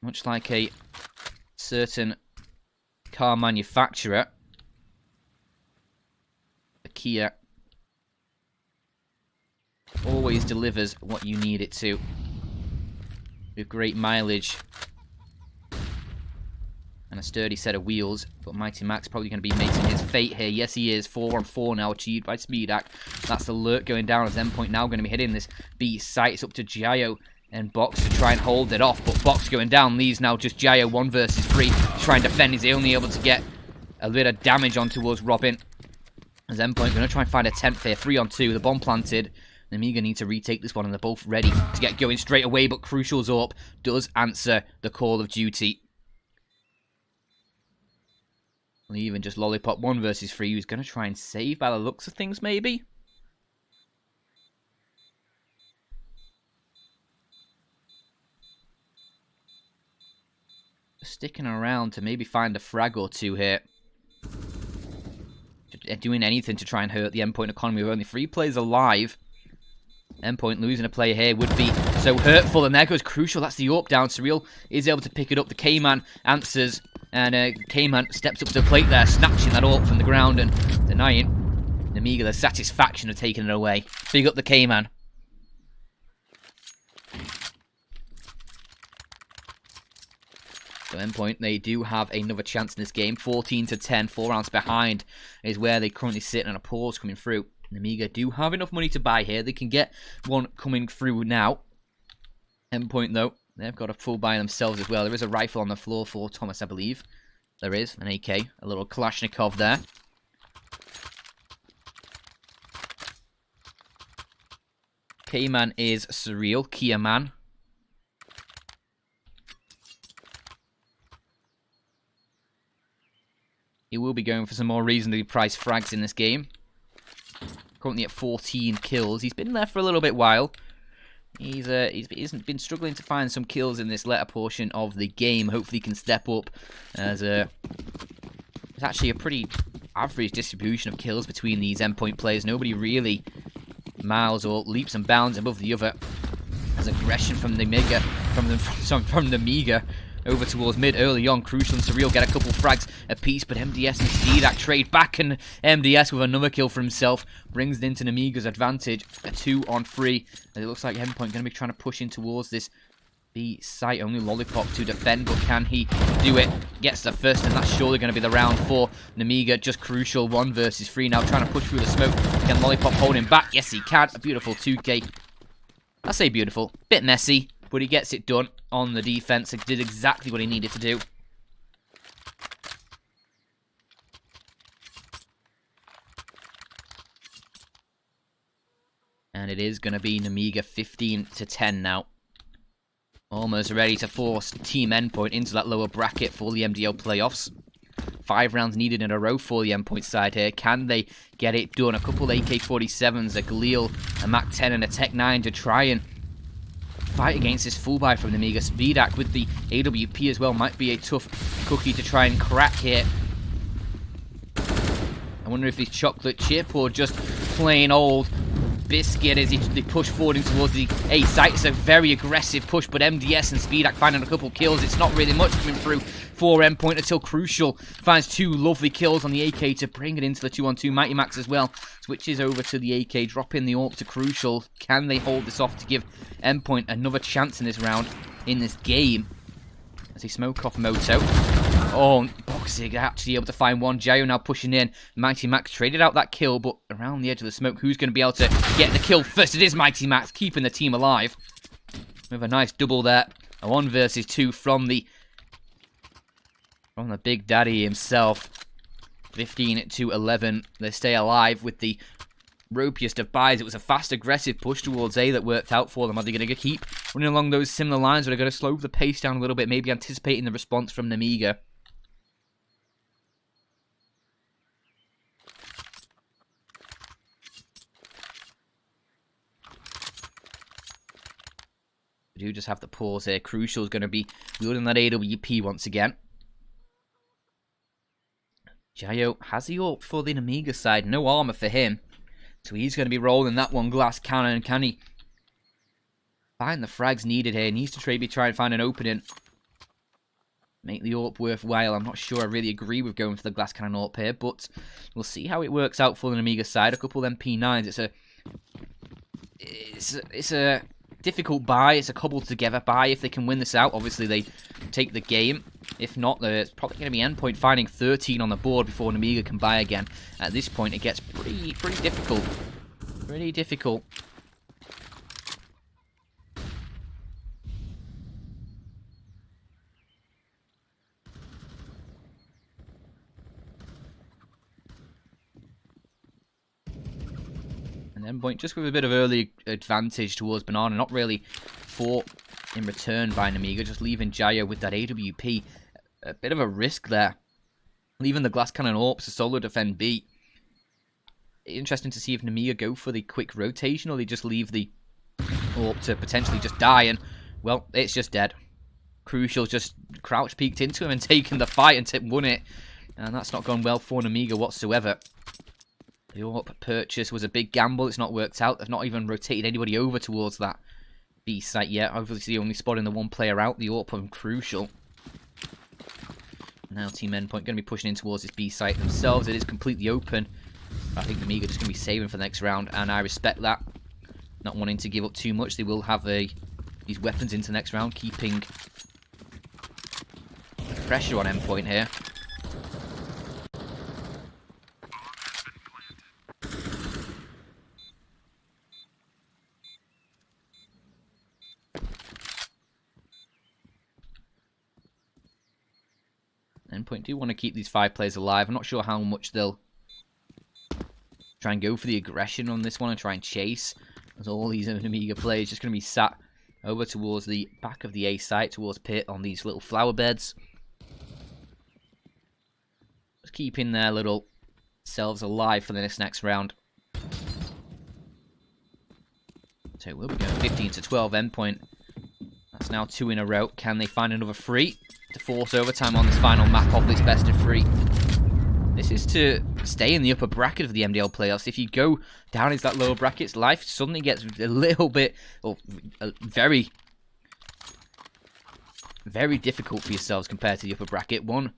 Much like a certain car manufacturer. The Kia always delivers what you need it to. With great mileage. And a sturdy set of wheels, but Mighty Max probably going to be making his fate here. Yes, he is. 4-on-4 now achieved by Speedak. That's the lurk going down as Endpoint now going to be hitting this B site. It's up to Jayo and Box to try and hold it off, but Box going down leaves now just Jayo 1 versus 3. Try and defend. He's only able to get a bit of damage on towards Robin. As Endpoint going to try and find a 10th here. 3-on-2. The bomb planted. Nemiga need to retake this one, and they're both ready to get going straight away, but Crucial's up. Does answer the call of duty. Even just Lollipop 1 versus 3, who's going to try and save by the looks of things, maybe? Sticking around to maybe find a frag or 2 here. Doing anything to try and hurt the Endpoint economy with only 3 players alive. Endpoint losing a player here would be so hurtful, and there goes Crucial. That's the up down. Surreal is able to pick it up. The K-Man answers. And K-Man steps up to the plate there, snatching that up from the ground and denying Nemiga the satisfaction of taking it away. Big up the K-Man. So Endpoint, they do have another chance in this game. 14-10, 4 rounds behind is where they currently sit, and a pause coming through. Nemiga do have enough money to buy here. They can get one coming through now. Endpoint, though, they've got a full buy themselves as well. There is a rifle on the floor for Thomas, I believe. There is an AK, a little Kalashnikov there. K-Man is Surreal, Kia Man. He will be going for some more reasonably priced frags in this game. Currently at 14 kills. He's been there for a little bit while. He's been struggling to find some kills in this latter portion of the game. Hopefully he can step up as it's actually a pretty average distribution of kills between these Endpoint players. Nobody really miles or leaps and bounds above the other. As aggression from Nemiga, from Nemiga over towards mid early on. Crucial and Surreal get a couple frags apiece, but MDS and Speedak trade back, and MDS with another kill for himself brings it into Nemiga's advantage. A 2-on-3. And it looks like Endpoint going to be trying to push in towards this B site. Only Lollipop to defend, but can he do it? Gets the first, and that's surely going to be the round for Nemiga. Just Crucial 1 versus 3 now, trying to push through the smoke. Can Lollipop hold him back? Yes, he can. A beautiful 2K. I say beautiful. Bit messy, but he gets it done on the defense. He did exactly what he needed to do. And it is going to be Nemiga 15-10 now. Almost ready to force Team Endpoint into that lower bracket for the MDL playoffs. 5 rounds needed in a row for the Endpoint side here. Can they get it done? A couple AK-47s, a Galil, a MAC-10, and a Tech-9 to try and fight against this full buy from Nemiga. Speedak with the AWP as well might be a tough cookie to try and crack here. I wonder if he's chocolate chip or just plain old biscuit as they push forward in towards the A site. It's a very aggressive push, but MDS and Speedak finding a couple kills. It's not really much coming through for Endpoint until Crucial finds 2 lovely kills on the AK to bring it into the 2-on-2. Mighty Max as well switches over to the AK, dropping the AWP to Crucial. Can they hold this off to give Endpoint another chance in this round, in this game? As they smoke off Moto. Oh, Boxig actually able to find one. Jayo now pushing in. Mighty Max traded out that kill, but around the edge of the smoke, who's going to be able to get the kill first? It is Mighty Max, keeping the team alive. With a nice double there. A 1 versus 2 from the Big Daddy himself. 15-11. They stay alive with the ropiest of buys. It was a fast, aggressive push towards A that worked out for them. Are they going to keep running along those similar lines, or are they going to slow the pace down a little bit, maybe anticipating the response from Nemiga? We do just have to pause here. Crucial is going to be wielding that AWP once again. Jayo has the AWP for the Nemiga side. No armor for him. So he's going to be rolling that one glass cannon. Can he find the frags needed here? He needs to try and find an opening. Make the AWP worthwhile. I'm not sure I really agree with going for the glass cannon AWP here, but we'll see how it works out for the Nemiga side. A couple of MP9s. It's a difficult buy. It's a cobbled together buy. If they can win this out, obviously they take the game. If not, it's probably going to be Endpoint finding 13 on the board before Nemiga can buy again. At this point, it gets pretty difficult. Pretty difficult. And Endpoint just with a bit of early advantage towards Banana. Not really fought in return by Nemiga, just leaving Jayo with that AWP. A bit of a risk there. Leaving the glass cannon AWP to solo defend B. Interesting to see if Nemiga go for the quick rotation, or they just leave the AWP to potentially just die, and, well, it's just dead. Crucial just crouch peeked into him and taken the fight and won it. And that's not gone well for Nemiga whatsoever. The AWP purchase was a big gamble. It's not worked out. They've not even rotated anybody over towards that B site yet. Obviously, only spotting the one player out, the AWP from Crucial. Now Team Endpoint going to be pushing in towards this B site themselves. It is completely open. I think Nemiga just going to be saving for the next round, and I respect that. Not wanting to give up too much. They will have these weapons into the next round, keeping pressure on Endpoint here. Endpoint do want to keep these 5 players alive. I'm not sure how much they'll try and go for the aggression on this one and try and chase. As all these Nemiga players just going to be sat over towards the back of the A site, towards Pit, on these little flower beds. Just keeping their little selves alive for this next round. So we'll be going 15-12 Endpoint. That's now 2 in a row. Can they find another 3 to force overtime on this final map of this best of 3? This is to stay in the upper bracket of the MDL playoffs. If you go down into that lower brackets, life suddenly gets a little bit, or very, very difficult for yourselves compared to the upper bracket. One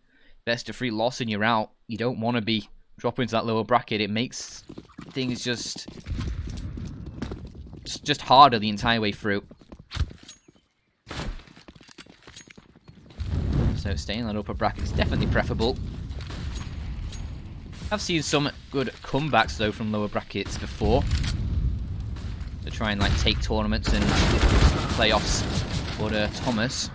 best of 3 loss and you're out. You don't want to be dropping into that lower bracket. It makes things just harder the entire way through. So staying in that upper bracket is definitely preferable. I've seen some good comebacks though from lower brackets before to try and like take tournaments and playoffs. But Thomas,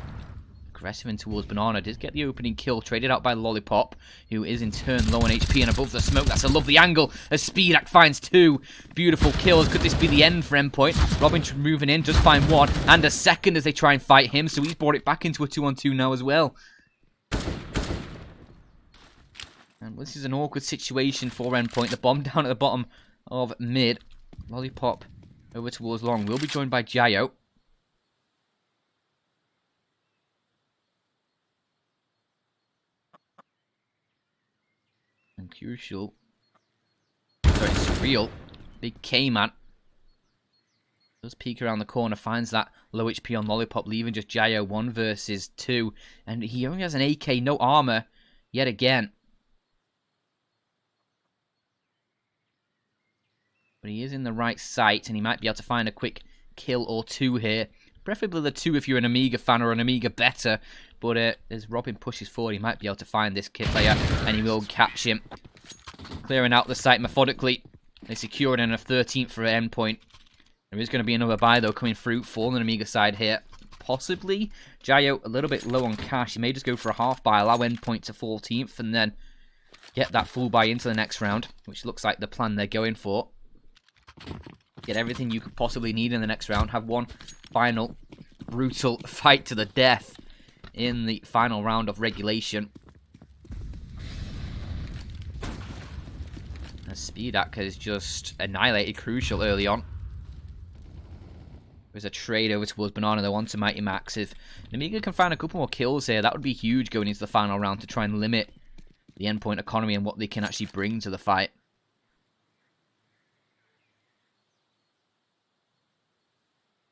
aggressive in towards Banana, did get the opening kill, traded out by Lollipop, who is in turn low on HP and above the smoke. That's a lovely angle as Speedak finds 2 beautiful kills. Could this be the end for Endpoint? Robin moving in, just find 1 and a second as they try and fight him, so he's brought it back into a 2-on-2 now as well. And this is an awkward situation for Endpoint. The bomb down at the bottom of mid. Lollipop over towards long. Will be joined by Jayo. And Crucial. Sorry, Surreal. Big K-Man. Does peek around the corner. Finds that low HP on Lollipop. Leaving just Jayo 1 versus 2. And he only has an AK. No armor. Yet again. But he is in the right site, and he might be able to find a quick kill or 2 here. Preferably the 2 if you're an Amiga fan or an Amiga better. But as Robin pushes forward, he might be able to find this kid player, and he will catch him. Clearing out the site methodically. They secure it in a 13th for Endpoint. There is going to be another buy, though, coming through for the Amiga side here. Possibly. Jayo a little bit low on cash. He may just go for a half buy, allow Endpoint to 14th, and then get that full buy into the next round, which looks like the plan they're going for. Get everything you could possibly need in the next round. Have one final brutal fight to the death in the final round of regulation. As Speedak has just annihilated Crucial early on. There's a trade over towards Banana though onto Mighty Max. If Nemiga can find a couple more kills here, that would be huge going into the final round to try and limit the Endpoint economy and what they can actually bring to the fight.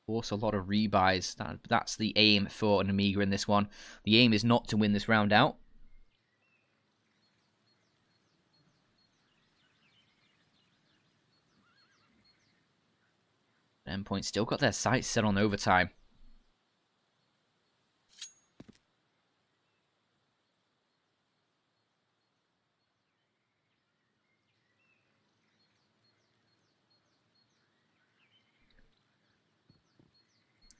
Force a lot of rebuys. That's the aim for an Amiga in this one. The aim is not to win this round out. Endpoint still got their sights set on overtime.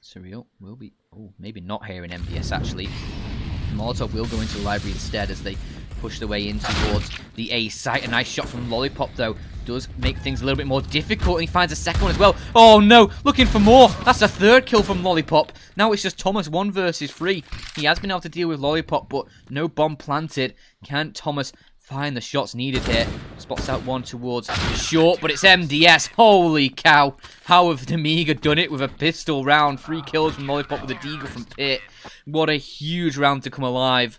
Surreal will be, oh, maybe not here in MDS actually. Molotov will go into the library instead as they push their way in towards the A site. A nice shot from Lollipop though does make things a little bit more difficult, and he finds a second one as well. Oh no, looking for more. That's a 3rd kill from Lollipop. Now it's just Thomas 1 versus 3. He has been able to deal with Lollipop, but no bomb planted. Can Thomas find the shots needed here? Spots out one towards short, but it's MDS. Holy cow. How have Nemiga done it with a pistol round? 3 kills from Lollipop with a deagle from Pit. What a huge round to come alive.